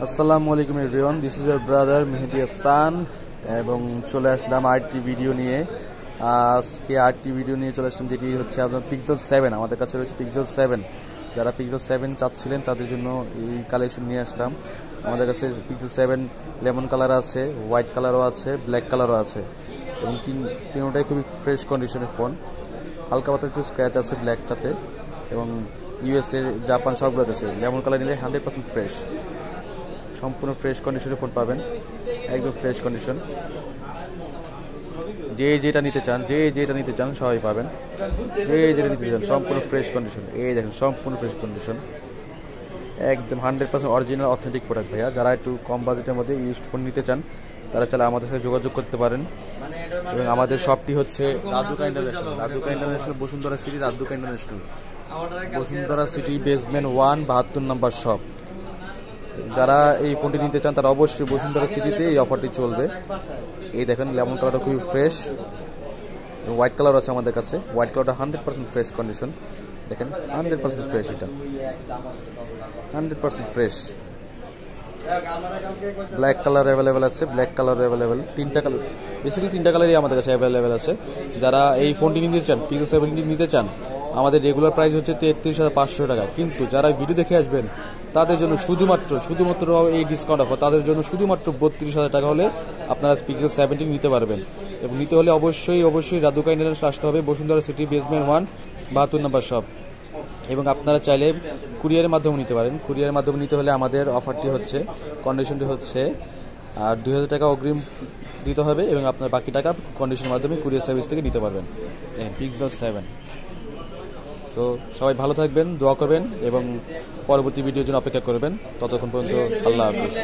আসসালামু আলাইকুম everyone, this is your brother Mehedi Hasan এবং চলে আসলাম আরেকটি ভিডিও নিয়ে। আজকে আরেকটি ভিডিও নিয়ে চলে আসলাম, যেটি হচ্ছে আপনার পিক্সেল 7। আমাদের কাছে রয়েছে পিক্সেল 7। যারা পিক্সেল 7 চাচ্ছিলেন তাদের জন্য এই কালেকশন নিয়ে আসলাম। আমাদের কাছে পিক্সেল 7 লেমন কালার আছে, হোয়াইট কালারও আছে, ব্ল্যাক কালারও আছে এবং তিনটাই খুবই ফ্রেশ কন্ডিশনের ফোন। হালকা পাতলা একটু স্ক্র্যাচ আছে ব্ল্যাকটাতে এবং ইউএসএ, জাপান সবগুলোতে আছে। লেমন কালার নিলে 100% ফ্রেশ, সম্পূর্ণ ফ্রেশ কন্ডিশনের ফোন পাবেন, একদম ফ্রেশ কন্ডিশন। যে যেটা নিতে চান সবাই পাবেন, যে যেটা নিতে চান সম্পূর্ণ ফ্রেশ কন্ডিশন। এই দেখেন সম্পূর্ণ ফ্রেশ কন্ডিশন, একদম 100% অরিজিনাল অথেন্টিক প্রোডাক্ট ভাইয়া। যারা একটু কম বাজেটের মধ্যে ইউজড ফোন নিতে চান তারা চাইলে আমাদের সাথে যোগাযোগ করতে পারেন। এবং আমাদের শপটি হচ্ছে Raduka International, Bashundhara City, Raduka International, Bashundhara City basement 1, 72 number shop. যারা এই ফোনটি নিতে চান তারা অবশ্যই বসুন্ধরা সিটিতে এই অফারটি চলবে। এই দেখেন লেমন কালারটা খুবই ফ্রেশ, হোয়াইট কালার আছে আমাদের কাছে। হোয়াইট কালারটা 100% ফ্রেশ কন্ডিশন, দেখেন 100% ফ্রেশ, এটা 100% ফ্রেশ। ব্ল্যাক কালার অ্যাভেলেবেল আছে, ব্ল্যাক কালার অ্যাভেলেবেল, তিনটা কালারই আমাদের কাছে অ্যাভেলেবেল আছে। যারা এই ফোনটি নিতে চান, পিক্সেল 7 নিতে চান, আমাদের রেগুলার প্রাইস হচ্ছে 33,500 টাকা। কিন্তু যারা ভিডিও দেখে আসবেন তাদের জন্য শুধুমাত্র এই ডিসকাউন্ট অফার, তাদের জন্য শুধুমাত্র 32,000 টাকা হলে আপনারা পিক্সেল 7 নিতে পারবেন। এবং নিতে হলে অবশ্যই রাদুকা ইন্টারন্যাশনাল আসতে হবে, Bashundhara City basement 1, 72 number shop. এবং আপনারা চাইলে কুরিয়ারের মাধ্যমে নিতে পারেন। কুরিয়ারের মাধ্যমে নিতে হলে আমাদের অফারটি হচ্ছে, কন্ডিশনটি হচ্ছে 2,000 টাকা অগ্রিম দিতে হবে এবং আপনার বাকি টাকা কন্ডিশনের মাধ্যমে কুরিয়ার সার্ভিস থেকে নিতে পারবেন। পিক্সেল 7। তো সবাই ভালো থাকবেন, দোয়া করবেন এবং পরবর্তী ভিডিওর জন্য অপেক্ষা করবেন। ততক্ষণ পর্যন্ত আল্লাহ হাফিজ।